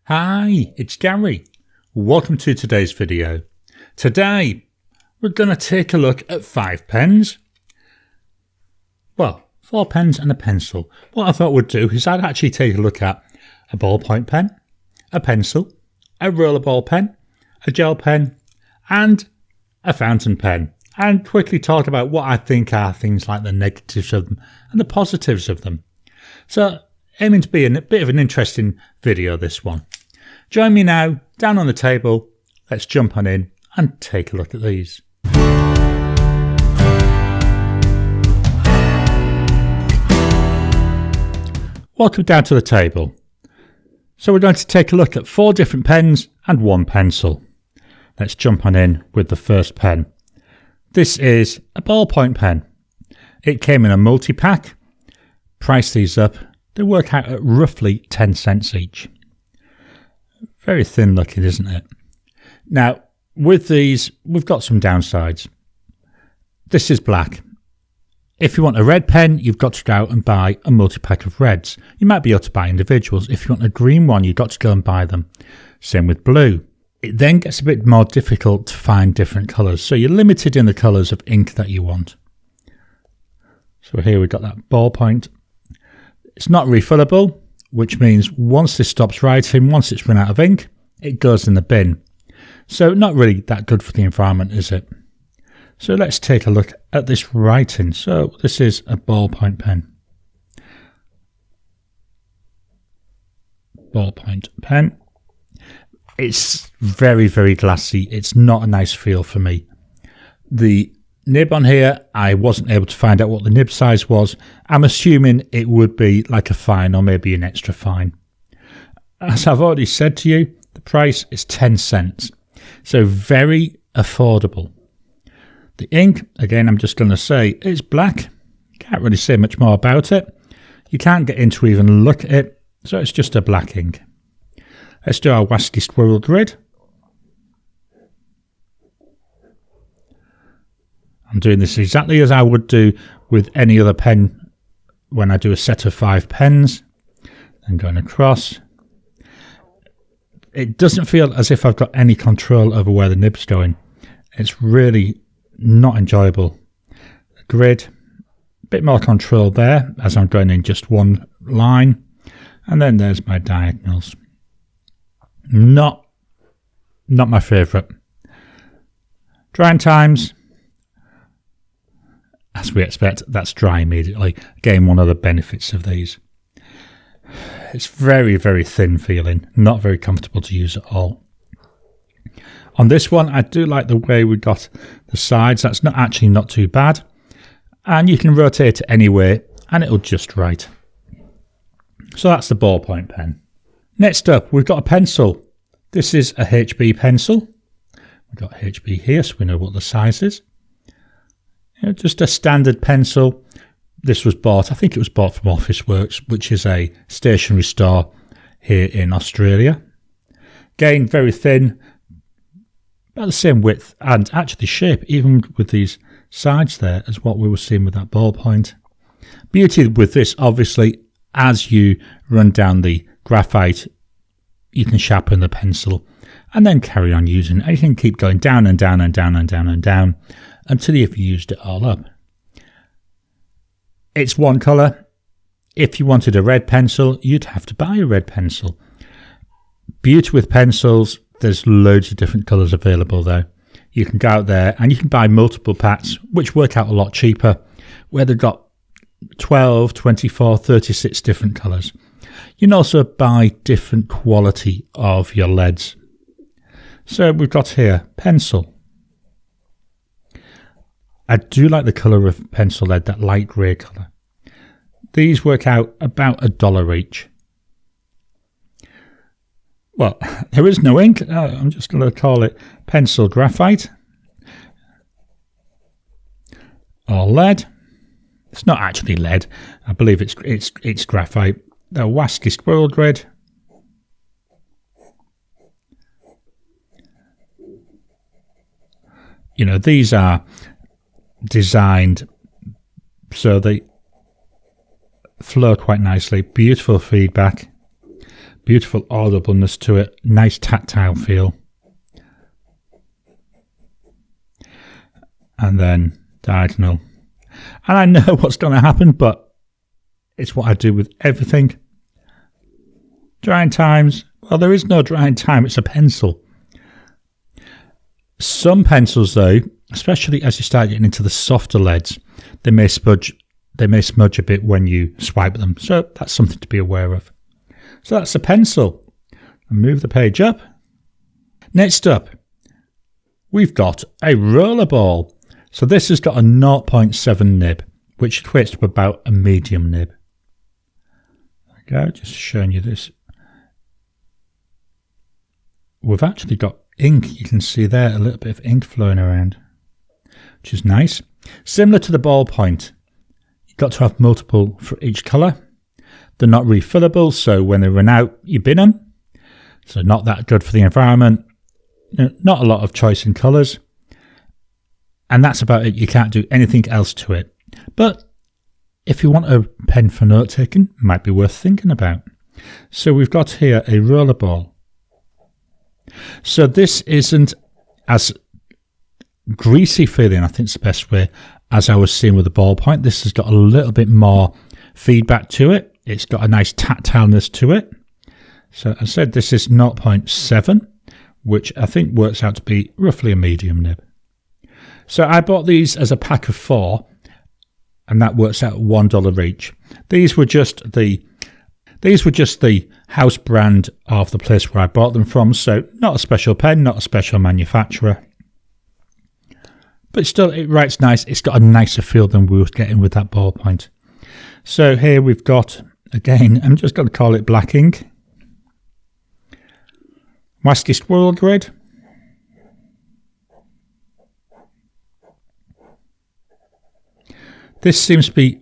Hi, it's Gary. Welcome to today's video. Today, we're going to take a look at 5 pens. Well, 4 pens and a pencil. What I thought we'd do is I'd actually take a look at a ballpoint pen, a pencil, a rollerball pen, a gel pen, and a fountain pen. And quickly talk about what I think are things like the negatives of them and the positives of them. So, aiming to be a bit of an interesting video, this one. Join me now, down on the table. Let's jump on in and take a look at these. Welcome down to the table. So we're going to take a look at 4 different pens and 1 pencil. Let's jump on in with the first pen. This is a ballpoint pen. It came in a multi-pack. Price these up. They work out at roughly 10 cents each. Very thin looking, isn't it? Now, with these, we've got some downsides. This is black. If you want a red pen, you've got to go out and buy a multi-pack of reds. You might be able to buy individuals. If you want a green one, you've got to go and buy them. Same with blue. It then gets a bit more difficult to find different colours. So you're limited in the colours of ink that you want. So here we've got that ballpoint. It's not refillable, which means once this stops writing, once it's run out of ink, it goes in the bin. So not really that good for the environment, is it? So let's take a look at this writing. So this is a ballpoint pen. Ballpoint pen. It's very, very glassy. It's not a nice feel for me. The nib on here, I wasn't able to find out what the nib size was. I'm assuming it would be like a fine or maybe an extra fine. As I've already said to you, the price is 10 cents. So very affordable. The ink, again, I'm just going to say, it's black. Can't really say much more about it. You can't get into even look at it. So it's just a black ink. Let's do our wasky squirrel grid. I'm doing this exactly as I would do with any other pen when I do a set of 5 pens. And going across. It doesn't feel as if I've got any control over where the nib's going. It's really not enjoyable. The grid, a bit more control there as I'm going in just one line. And then there's my diagonals. Not my favourite. Drying times. As we expect, that's dry immediately. Again, one of the benefits of these. It's very, very thin feeling. Not very comfortable to use at all. On this one, I do like the way we got the sides. That's not too bad. And you can rotate it anyway, and it'll just write. So that's the ballpoint pen. Next up, we've got a pencil. This is a HB pencil. We've got HB here, so we know what the size is. Just a standard pencil. This was bought, I think it was bought from Officeworks, which is a stationery store here in Australia. Again, very thin, about the same width and actually shape, even with these sides there, as what we were seeing with that ballpoint. Beauty with this, obviously, as you run down the graphite, you can sharpen the pencil and then carry on using it. And you can keep going down and down and down and down and down until you've used it all up. It's one colour. If you wanted a red pencil, you'd have to buy a red pencil. Beauty with pencils, there's loads of different colours available though. You can go out there and you can buy multiple packs, which work out a lot cheaper, where they've got 12, 24, 36 different colours. You can also buy different quality of your leads. So we've got here, pencil. I do like the colour of pencil lead, that light grey colour. These work out about $1 each. Well, there is no ink. I'm just going to call it pencil graphite. Or lead. It's not actually lead. I believe it's graphite. The wasky squirrel grid. These are designed so they flow quite nicely. Beautiful feedback. Beautiful audibleness to it. Nice tactile feel. And then diagonal. And I know what's going to happen, but it's what I do with everything. Drying times. Well, there is no drying time. It's a pencil. Some pencils, though, especially as you start getting into the softer leads, they may smudge a bit when you swipe them. So that's something to be aware of. So that's a pencil. And move the page up. Next up, we've got a rollerball. So this has got a 0.7 nib, which equates to about a medium nib. There we go, just showing you this. We've actually got ink. You can see there a little bit of ink flowing around, which is nice. Similar to the ballpoint, you've got to have multiple for each colour. They're not refillable, so when they run out, you bin them. So not that good for the environment. Not a lot of choice in colours. And that's about it. You can't do anything else to it. But if you want a pen for note taking, might be worth thinking about. So we've got here a rollerball. So this isn't as greasy feeling, I think it's the best way, as I was seeing with the ballpoint. This has got a little bit more feedback to it. It's got a nice tactileness to it. So as I said, this is 0.7, which I think works out to be roughly a medium nib. So I bought these as a pack of 4, and that works out $1 each. These were just the house brand of the place where I bought them from. So not a special pen, not a special manufacturer, but still it writes nice. It's got a nicer feel than we were getting with that ballpoint. So here we've got, again, I'm just going to call it black ink. Wasky Squirrel Grid. This seems to be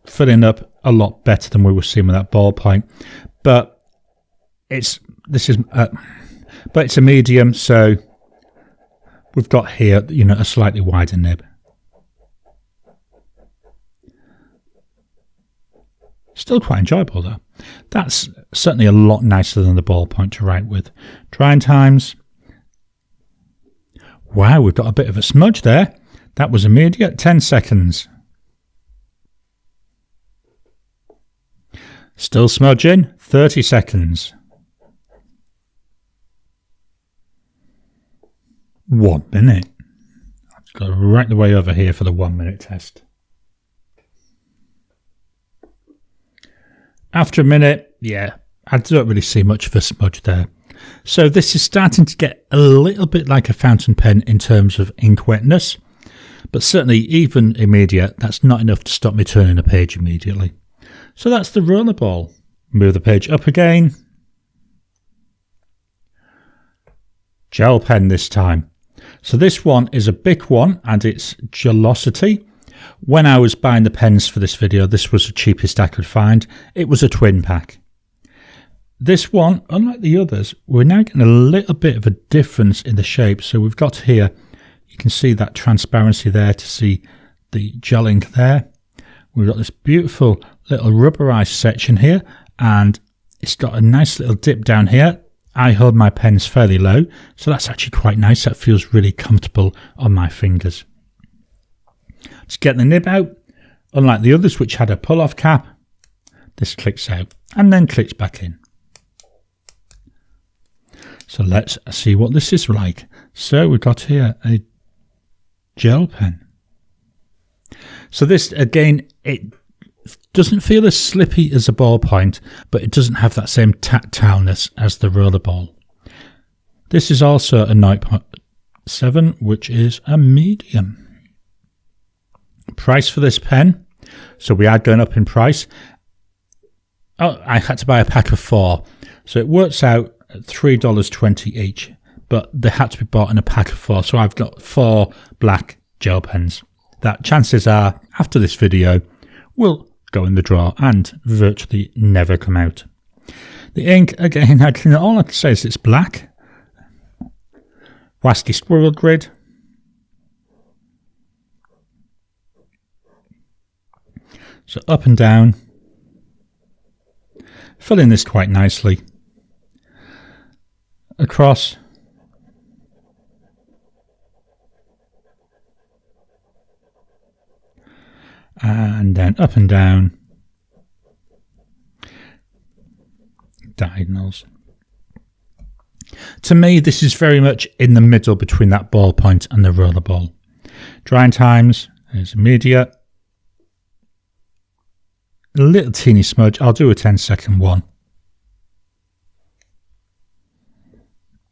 filling up a lot better than we were seeing with that ballpoint, but it's a medium, so we've got here, a slightly wider nib. Still quite enjoyable though. That's certainly a lot nicer than the ballpoint to write with. Drying times. Wow, we've got a bit of a smudge there. That was immediate. 10 seconds. Still smudging, 30 seconds. 1 minute. Let's go right the way over here for the 1 minute test. After a minute, yeah, I don't really see much of a smudge there. So this is starting to get a little bit like a fountain pen in terms of ink wetness, but certainly even immediate, that's not enough to stop me turning a page immediately. So that's the rollerball. Move the page up again. Gel pen this time. So this one is a big one and it's Gelosity. When I was buying the pens for this video, this was the cheapest I could find. It was a twin pack. This one, unlike the others, we're now getting a little bit of a difference in the shape. So we've got here, you can see that transparency there to see the gel ink there. We've got this beautiful little rubberized section here, and it's got a nice little dip down here. I hold my pens fairly low, so that's actually quite nice. That feels really comfortable on my fingers. Let's get the nib out. Unlike the others, which had a pull-off cap, this clicks out and then clicks back in. So let's see what this is like. So we've got here a gel pen. So this, again, it doesn't feel as slippy as a ballpoint, but it doesn't have that same tactileness as the rollerball. This is also a 0.7, which is a medium. Price for this pen. So we are going up in price. Oh, I had to buy a pack of 4. So it works out at $3.20 each, but they had to be bought in a pack of 4. So I've got 4 black gel pens that chances are, after this video, will go in the drawer and virtually never come out. The ink, again, all I can say is it's black. Wasky Squirrel Grid. So up and down. Filling this quite nicely. across. And then up and down. Diagonals. To me, this is very much in the middle between that ballpoint and the rollerball. Drying times is immediate. A little teeny smudge. I'll do a 10-second one.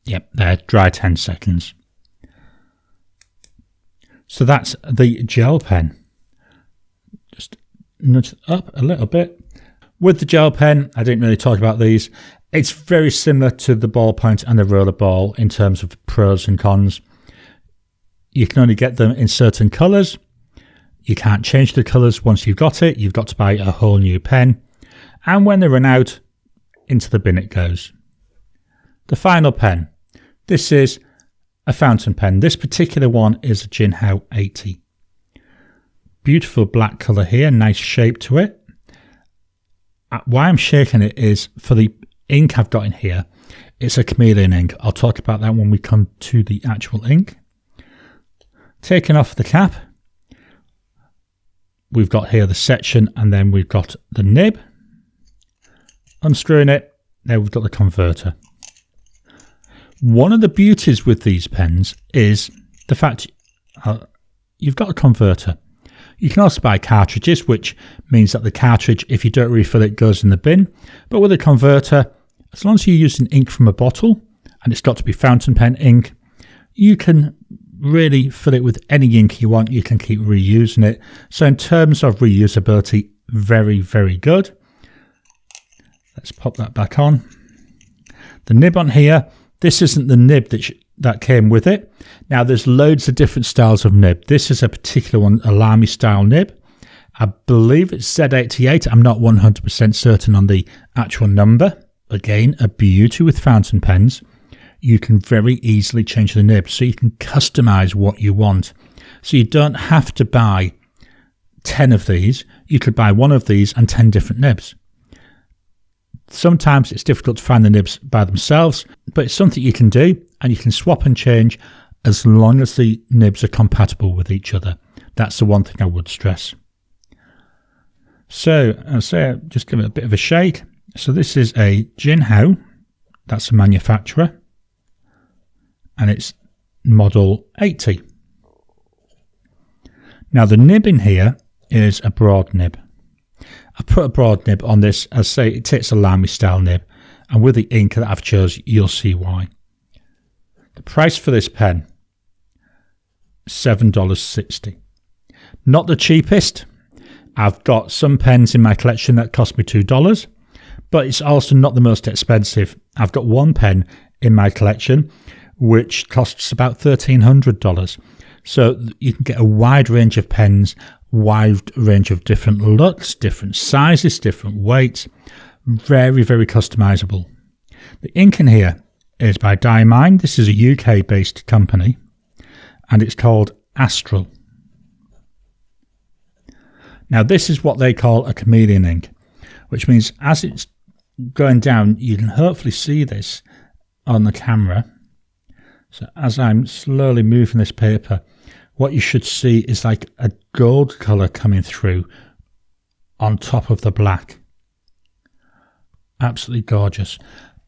Yep, there, dry 10 seconds. So that's the gel pen. Just nudge it up a little bit. With the gel pen, I didn't really talk about these. It's very similar to the ballpoint and the rollerball in terms of pros and cons. You can only get them in certain colours. You can't change the colours once you've got it. You've got to buy a whole new pen. And when they run out, into the bin it goes. The final pen. This is a fountain pen. This particular one is a Jinhao 80. Beautiful black colour here, nice shape to it. Why I'm shaking it is for the ink I've got in here. It's a chameleon ink. I'll talk about that when we come to the actual ink. Taking off the cap, we've got here the section and then we've got the nib. Unscrewing it, there we've got the converter. One of the beauties with these pens is the fact you've got a converter. You can also buy cartridges, which means that the cartridge, if you don't refill it, goes in the bin. But with a converter, as long as you're using ink from a bottle, and it's got to be fountain pen ink, you can really fill it with any ink you want. You can keep reusing it. So in terms of reusability, very, very good. Let's pop that back on. The nib on here. This isn't the nib that came with it. Now, there's loads of different styles of nib. This is a particular one, a Lamy style nib. I believe it's Z88. I'm not 100% certain on the actual number. Again, a beauty with fountain pens. You can very easily change the nib, so you can customize what you want. So you don't have to buy 10 of these. You could buy one of these and 10 different nibs. Sometimes it's difficult to find the nibs by themselves, but it's something you can do, and you can swap and change as long as the nibs are compatible with each other. That's the one thing I would stress. So I'll say, just give it a bit of a shake. So this is a Jinhao, that's a manufacturer, and it's model 80. Now the nib in here is a broad nib. I put a broad nib on this, as say it takes a Lamy style nib, and with the ink that I've chosen, you'll see why. The price for this pen, $7.60. Not the cheapest. I've got some pens in my collection that cost me $2, but it's also not the most expensive. I've got one pen in my collection which costs about $1,300. So you can get a wide range of pens, wide range of different looks, different sizes, different weights. Very, very customizable. The ink in here is by Diamine. This is a UK-based company, and it's called Astral. Now, this is what they call a chameleon ink, which means as it's going down, you can hopefully see this on the camera. So as I'm slowly moving this paper, what you should see is like a gold colour coming through on top of the black. Absolutely gorgeous.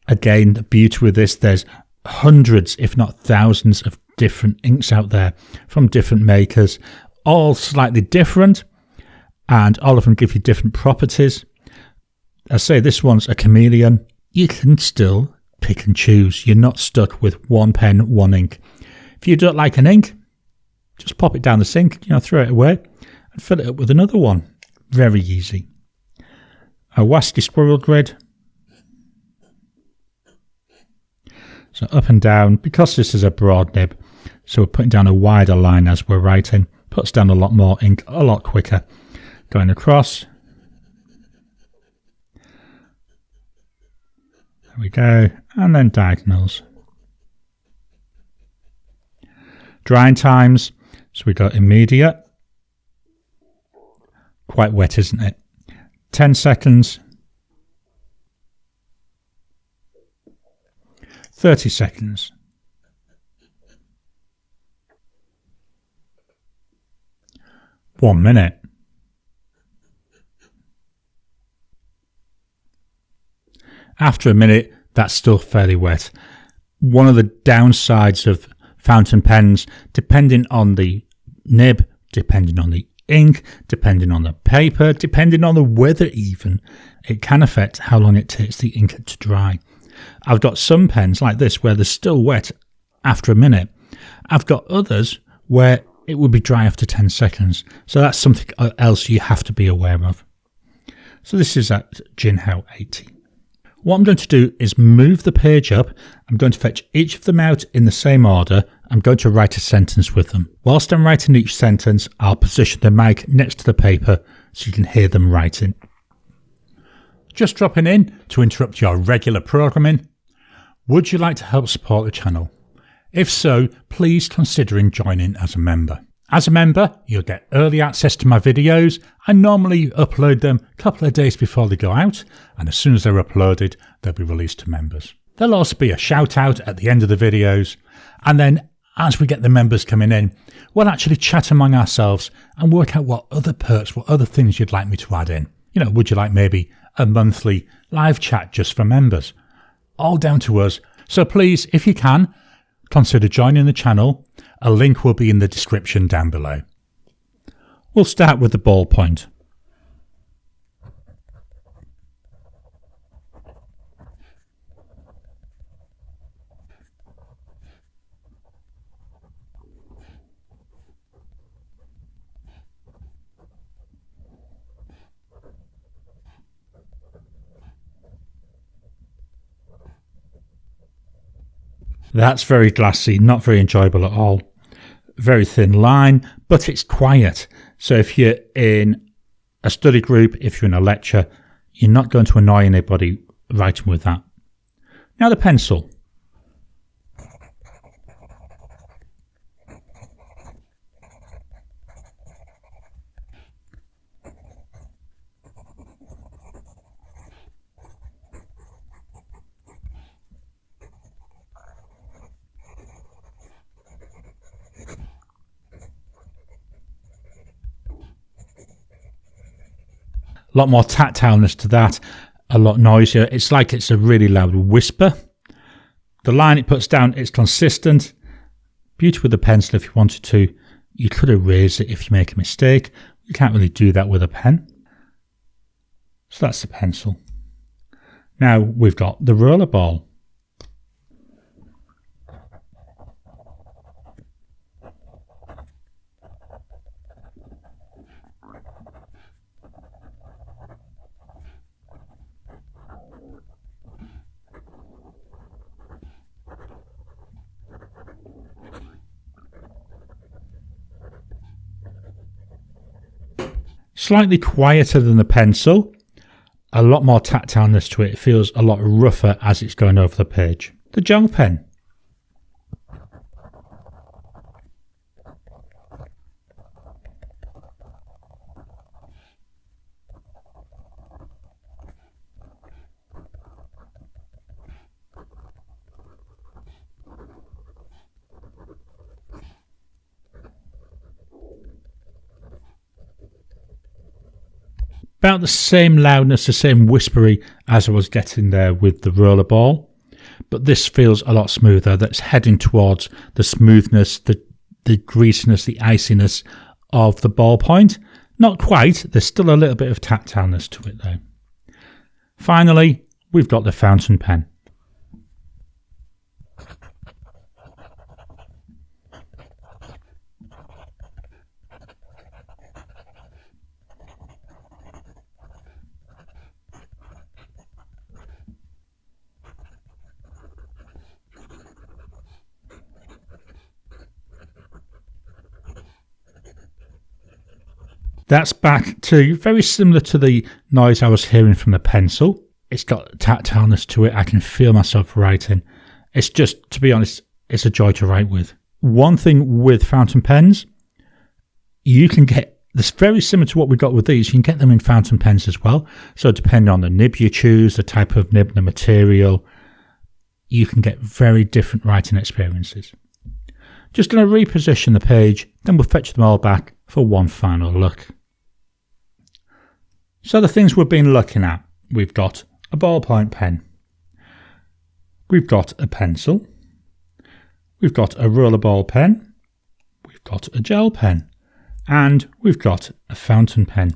Again, the beauty with this, there's hundreds, if not thousands, of different inks out there from different makers, all slightly different, and all of them give you different properties. I say this one's a chameleon. You can still pick and choose. You're not stuck with one pen, one ink. If you don't like an ink, just pop it down the sink, throw it away and fill it up with another one. Very easy. A Wasky squirrel grid. So up and down, because this is a broad nib, so we're putting down a wider line as we're writing, puts down a lot more ink a lot quicker. Going across. There we go. And then diagonals. Drying times. So we got immediate. Quite wet, isn't it? 10 seconds. 30 seconds. One minute. After a minute, that's still fairly wet. One of the downsides of fountain pens, depending on the nib, depending on the ink, depending on the paper, depending on the weather even, it can affect how long it takes the ink to dry. I've got some pens like this where they're still wet after a minute. I've got others where it will be dry after 10 seconds. So that's something else you have to be aware of. So this is at Jinhao 80. What I'm going to do is move the page up. I'm going to fetch each of them out in the same order. I'm going to write a sentence with them. Whilst I'm writing each sentence, I'll position the mic next to the paper so you can hear them writing. Just dropping in to interrupt your regular programming. Would you like to help support the channel? If so, please consider joining as a member. As a member, you'll get early access to my videos. I normally upload them a couple of days before they go out, and as soon as they're uploaded, they'll be released to members. There'll also be a shout out at the end of the videos, and then as we get the members coming in, we'll actually chat among ourselves and work out what other perks, what other things you'd like me to add in. You know, would you like maybe a monthly live chat just for members? All down to us. So please, if you can, consider joining the channel. A link will be in the description down below. We'll start with the ballpoint. That's very glassy, not very enjoyable at all. Very thin line, but it's quiet. So if you're in a study group, if you're in a lecture, you're not going to annoy anybody writing with that. Now the pencil. A lot more tactileness to that, a lot noisier. It's like it's a really loud whisper. The line it puts down, it's consistent. Beauty with the pencil, if you wanted to, you could erase it if you make a mistake. You can't really do that with a pen. So that's the pencil. Now we've got the rollerball. Slightly quieter than the pencil, a lot more tactileness to it. It feels a lot rougher as it's going over the page. The gel pen. About the same loudness, the same whispery as I was getting there with the rollerball, but this feels a lot smoother. That's heading towards the smoothness, the greasiness, the iciness of the ballpoint. Not quite, there's still a little bit of tactileness to it though. Finally, we've got the fountain pen. That's back to very similar to the noise I was hearing from the pencil. It's got tactileness to it. I can feel myself writing. It's just, to be honest, it's a joy to write with. One thing with fountain pens, you can get this very similar to what we got with these. You can get them in fountain pens as well. So depending on the nib you choose, the type of nib, the material, you can get very different writing experiences. Just going to reposition the page, then we'll fetch them all back for one final look. So the things we've been looking at, we've got a ballpoint pen, we've got a pencil, we've got a rollerball pen, we've got a gel pen, and we've got a fountain pen.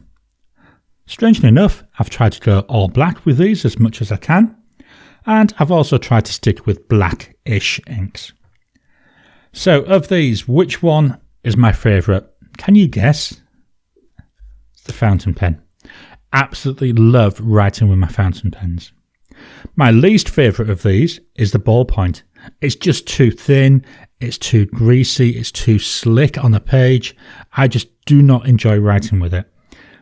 Strangely enough, I've tried to go all black with these as much as I can, and I've also tried to stick with black-ish inks. So of these, which one is my favourite? Can you guess? It's the fountain pen. Absolutely love writing with my fountain pens. My least favourite of these is the ballpoint. It's just too thin, it's too greasy, it's too slick on the page. I just do not enjoy writing with it.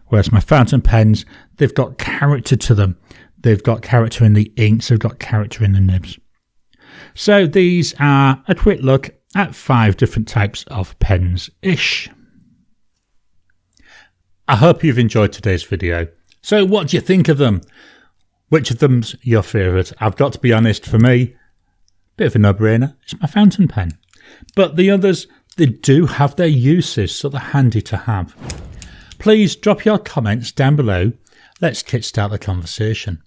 Whereas my fountain pens, they've got character to them. They've got character in the inks, they've got character in the nibs. So these are a quick look at 5 different types of pens-ish. I hope you've enjoyed today's video. So what do you think of them? Which of them's your favourite? I've got to be honest, for me, bit of a no-brainer, it's my fountain pen. But the others, they do have their uses, so they're handy to have. Please drop your comments down below. Let's kickstart the conversation.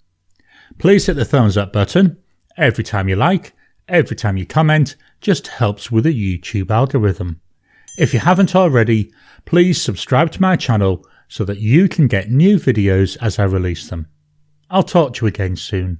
Please hit the thumbs up button. Every time you like, every time you comment, just helps with the YouTube algorithm. If you haven't already, please subscribe to my channel so that you can get new videos as I release them. I'll talk to you again soon.